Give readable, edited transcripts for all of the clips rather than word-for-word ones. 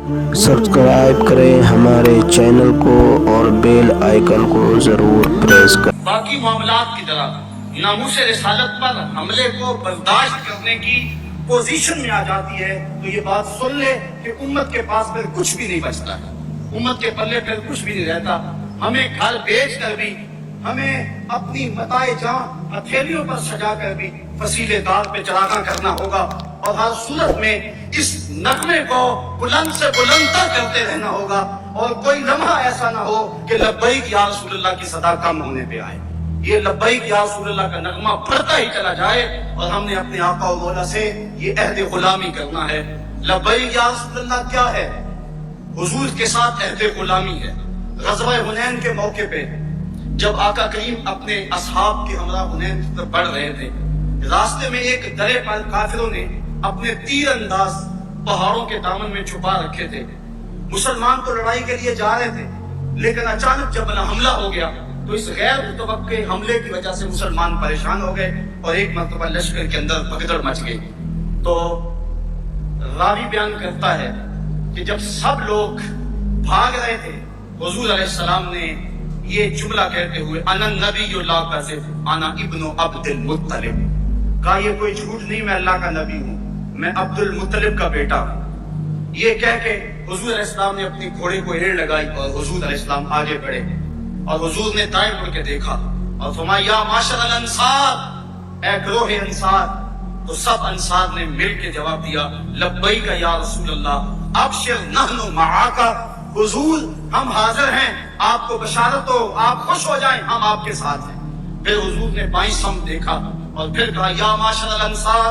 Subscribe करें हमारे channel को और बेल आइकन को ज़रूर प्रेस करें। बाकी मामलात की तरह नामूस रिसालत पर हमले को बर्दाश्त करने की पोजीशन में आ जाती है तो ये बात सुन ले कि उम्मत के पास फिर कुछ भी नहीं बचता है, उम्मत के पल्ले फिर कुछ भी नहीं रहता। हमें घर बेच कर भी, हमें अपनी मताए जां हथेलियों पर सजा कर भी फसीले दार पे चढ़ाना करना होगा और हर सूरत में इस नगमे को बुलंद से बुलंद तक करते रहना होगा और कोई लम्हा ऐसा ना हो कि लब्बैक या रसूलल्लाह की सदा कम होने पे आए। ये लब्बैक या रसूलल्लाह का नगमा बढ़ता ही चला जाए और हमने अपने आका और मौला से ये अहद गुलामी करना है। लब्बैक या रसूलल्लाह क्या है? हुजूर के साथ अहद गुलामी है। ग़ज़वा हुनैन के मौके पे जब आका करीम अपने असहाब के हमरा हुनैन की तरफ बढ़ रहे थे, रास्ते में एक दरे पर काफिरों ने अपने तीर अंदाज पहाड़ों के दामन में छुपा रखे थे। मुसलमान तो लड़ाई के लिए जा रहे थे, लेकिन अचानक जब हमला हो गया तो इस गैर मुतवक्के हमले की वजह से मुसलमान परेशान हो गए और एक मर्तबा लश्कर के अंदर भगदड़ मच गई। तो रावी बयान करता है कि जब सब लोग भाग रहे थे, हुजूर अलैहिस्सलाम ने ये जुमला कहते हुए अना नबीयुल्लाह काज़िब अना इब्नु अब्दुल मुत्तलिब कहा, ये कोई झूठ नहीं, मैं अल्लाह का नबी हूँ, मैं अब्दुल मुत्तलिब का बेटा हूँ। ये कह के हुजूर अलैहिस्सलाम ने अपनी घोड़े को एड़ लगाई और हुजूर अलैहिस्सलाम आगे बढ़े और हुजूर ने दाएं मुड़ के देखा और फरमाया या माशर अंसार, ऐ ग्रोह अंसार। तो सब अंसार ने मिल के जवाब दिया लब्बैक या रसूल अल्लाह अबशिर नहनु मआका, हुजूर हम हाजिर हैं, आपको बशारत हो, आप खुश हो जाएं, हम आपके साथ हैं। फिर हुजूर ने बाईं सम देखा और फिर कहा या माशर अंसार।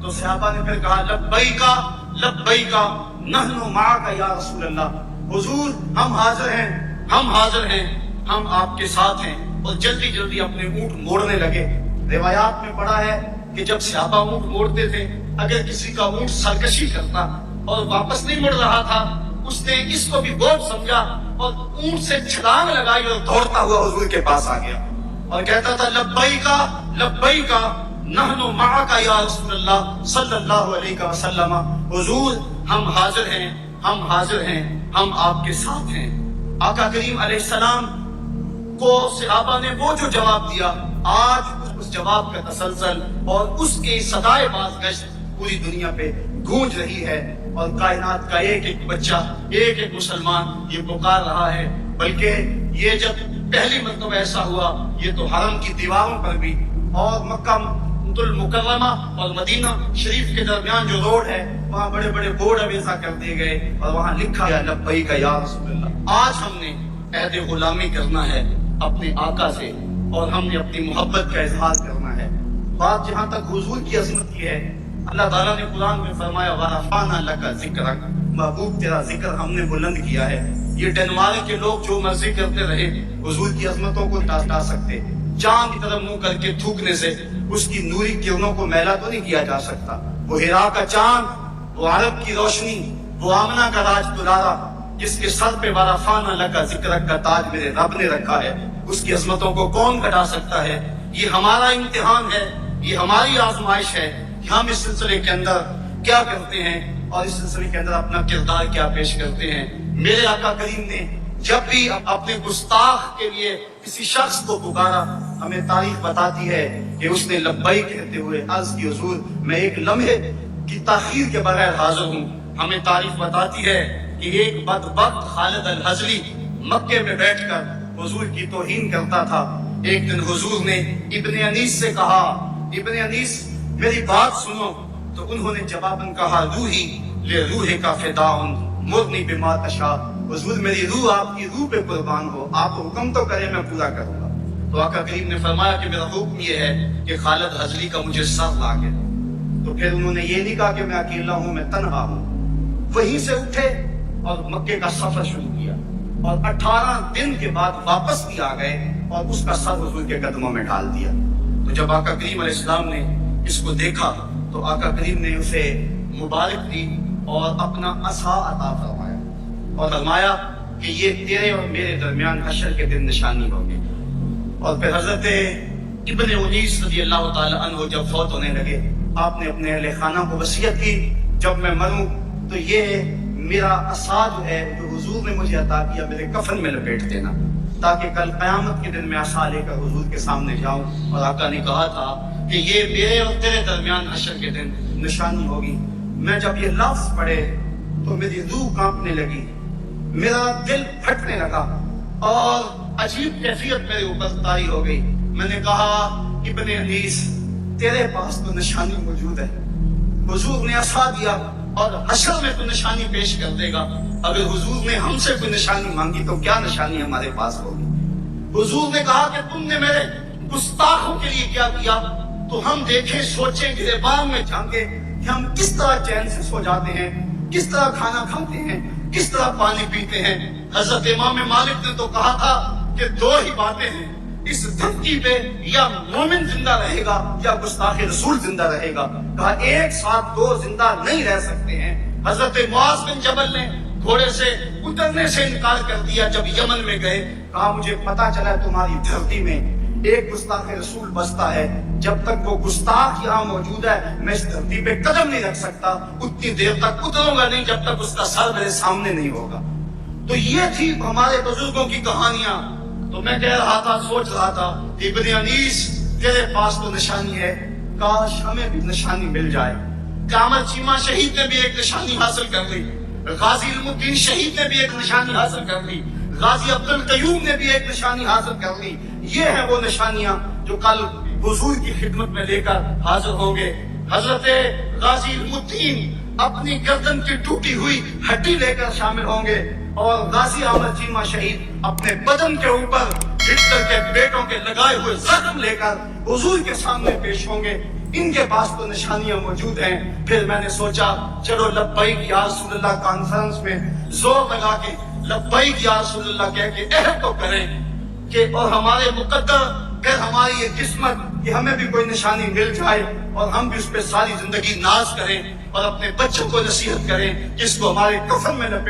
तो सहाबा ने फिर कहा लब्बैका लब्बैका नहनु मआका या रसूल अल्लाह, हुजूर हम हाजिर हैं, हम हाजिर हैं, हम आपके साथ हैं। और जल्दी जल्दी अपने ऊंट मोड़ने लगे। रिवायात में पढ़ा है कि जब सहाबा ऊंट मोड़ते थे, अगर किसी का ऊंट सरकशी करता और वापस नहीं मुड़ रहा था, उसने इसको भी बोझ समझा और ऊंट से छलांग लगाई और दौड़ता हुआ हुजूर के पास आ गया और कहता था लब्बैका लब्बैका नहनु मआका या रसूलल्लाह सल्लल्लाहु अलैहि वसल्लम, हुजूर हम हाजिर हैं, हम हाजिर हैं, हम आपके साथ हैं। आका करीम अलैहिस्सलाम को सहाबा ने वो जो जवाब दिया, आज उस जवाब का तसलसल और उसकी सदाए बाज़गश्त पूरी दुनिया पे गूंज रही है और कायनात का एक एक बच्चा, एक एक मुसलमान ये पुकार रहा है। बल्कि ये जब पहली मर्तबा ऐसा हुआ, ये तो हरम की दीवारों पर भी और मक्का मुकर्रमा और मदीना शरीफ के दरमियान जो रोड है, वहाँ बड़े बड़े बोर्ड अवेसा कर दिए गए और वहाँ लिखा गया लब्बैक या रसूलल्लाह। आज हमने अहद गुलामी करना है अपने आका से और हमने अपनी मोहब्बत का इजहार करना है। बात जहाँ तक हुजूर की अज़मत की है, अल्लाह ताला ने कुरान में फरमाया वरफ़अना लका ज़िक्रक, महबूब तेरा जिक्र हमने बुलंद किया है। ये डेनमार्क के लोग जो मर्जी करते रहे, हुजूर की अज़मतों को टाल सकते। चांद की तरफ मुंह करके थूकने से उसकी नूरी किरणों को मैला तो नहीं किया जा सकता। वो हिरा का चांद, वो अरब की रोशनी, वो आमना का राज दुलारा, जिसके सर पे वरफ़अना लका ज़िक्रक का ताज मेरे रब ने रखा है, उसकी अज़मतों को कौन घटा सकता है? ये हमारा इम्तिहान है, ये हमारी आजमाइश है कि हम इस सिलसिले के अंदर क्या करते हैं और इस सिलसिले के अंदर अपना किरदार क्या पेश करते हैं। मेरे आका करीम ने जब भी अपने गुस्ताख के लिए किसी शख्स को पुकारा, हमें तारीख बताती है कि उसने लब्बैक कहते हुए अर्ज की हुजूर मैं एक लम्हे की ताखीर के बगैर हाजिर हूँ। हमें तारीख बताती है कि एक बदबख्त खालिद अल हजली मक्के में बैठकर हुजूर की तौहीन करता था। एक दिन हुजूर ने इब्ने अनीस से कहा, इब्ने अनीस मेरी बात सुनो। तो उन्होंने जवाबन कहा रूही ले रूहे का फिदाउन मुर्नी बिमा तशा, हुजूर मेरी रूह आपकी रूह पे कुर्बान हो, आप हुक्म तो करें मैं पूरा करूंगा। तो आका करीम ने फरमाया कि मेरा हुक्म ये है कि खालिद हजली का मुझे सर लागे। तो फिर उन्होंने ये नहीं कहा कि मैं अकेला हूँ, मैं तन्हा हूँ। वहीं से उठे और मक्के का सफर शुरू किया और 18 दिन के बाद वापस भी आ गए और उसका सर हुजूर के कदमों में डाल दिया। तो जब आका करीम अलैहिस्सलाम ने इसको देखा तो आका करीम ने उसे मुबारक दी और अपना असा अता फरमाया और फरमाया कि ये तेरे और मेरे दरमियान हशर के दिन निशानी होगी। और फिर हजरत इब्ने उनीस रज़ियल्लाहु ताला अन्हु जब फौत होने लगे, आपने अपने अहले खाना को वसीयत की जब मैं मरूं तो ये میرا عصا جو ہے جو حضور نے مجھے عطا کیا میرے کفن میں لپیٹ دینا، تاکہ کل قیامت کے دن میں عصا لے کر حضور کے سامنے جاؤں۔ اور آقا نے کہا تھا کہ یہ میرے اور تیرے درمیان حشر کے دن نشانی ہوگی۔ میں جب یہ لفظ پڑھے تو میری روح کانپنے لگی، میرا دل پھٹنے لگا اور عجیب کیفیت میرے اوپر طاری ہو گئی۔ میں نے کہا ابن انیس تیرے پاس تو نشانی موجود ہے، حضور نے عصا دیا اور حشر میں تو نشانی پیش کر دے گا۔ اگر حضور نے ہم سے کوئی نشانی مانگی تو کیا نشانی ہمارے پاس ہوگی؟ حضور نے کہا کہ تم نے میرے گستاخوں کے لیے کیا کیا، تو ہم دیکھیں سوچیں گریبان میں جھانکیں کہ ہم کس طرح چین سے سو جاتے ہیں، کس طرح کھانا کھاتے ہیں، کس طرح پانی پیتے ہیں۔ حضرت امام مالک نے تو کہا تھا کہ دو ہی باتیں ہیں اس دھرتی پہ، یا مومن زندہ رہے گا یا گستاخ رسول زندہ رہے گا۔ کہا ایک ساتھ دو زندہ نہیں رہ سکتے ہیں۔ حضرت معاذ بن جبل نے گھوڑے سے اترنے سے انکار کر دیا جب یمن میں گئے۔ کہا مجھے پتا چلا تمہاری دھرتی میں ایک گستاخ رسول بستا ہے، جب تک وہ گستاخ یہاں موجود ہے میں اس دھرتی پہ قدم نہیں رکھ سکتا، اتنی دیر تک اتروں گا نہیں جب تک اس کا سر میرے سامنے نہیں ہوگا۔ تو یہ تھی ہمارے بزرگوں کی کہانیاں۔ تو میں کہہ رہا تھا، سوچ رہا تھا ابن انیس تیرے پاس تو نشانی ہے، کاش ہمیں بھی نشانی مل جائے۔ قیامت چیمہ شہید نے بھی ایک نشانی حاصل کر لی، غازی علم الدین شہید نے بھی ایک نشانی حاصل کر لی، غازی عبد القیوم نے بھی ایک نشانی حاصل کر لی۔ یہ ہیں وہ نشانیاں جو کل حضور کی خدمت میں لے کر حاضر ہوں گے۔ حضرت غازی علم الدین اپنی گردن کی ٹوٹی ہوئی ہڈی لے کر شامل ہوں گے، اور غازی احمد چیمہ شہید اپنے بدن کے اوپر ہٹلر کے بیٹوں کے لگائے ہوئے زخم لے کر حضور کے سامنے پیش ہوں گے۔ ان کے پاس تو نشانیاں موجود ہیں۔ پھر میں نے سوچا چلو لبیک یا رسول اللہ کانفرنس میں زور لگا کے لبیک یا رسول اللہ کہہ کے عہد تو کریں کہ اور ہمارے مقدر پھر ہماری یہ قسمت کہ ہمیں بھی کوئی نشانی مل جائے اور ہم بھی اس پہ ساری زندگی ناز کریں اور اپنے بچوں کو نصیحت کریں کہ اس کو ہمارے کفن میں لپیٹ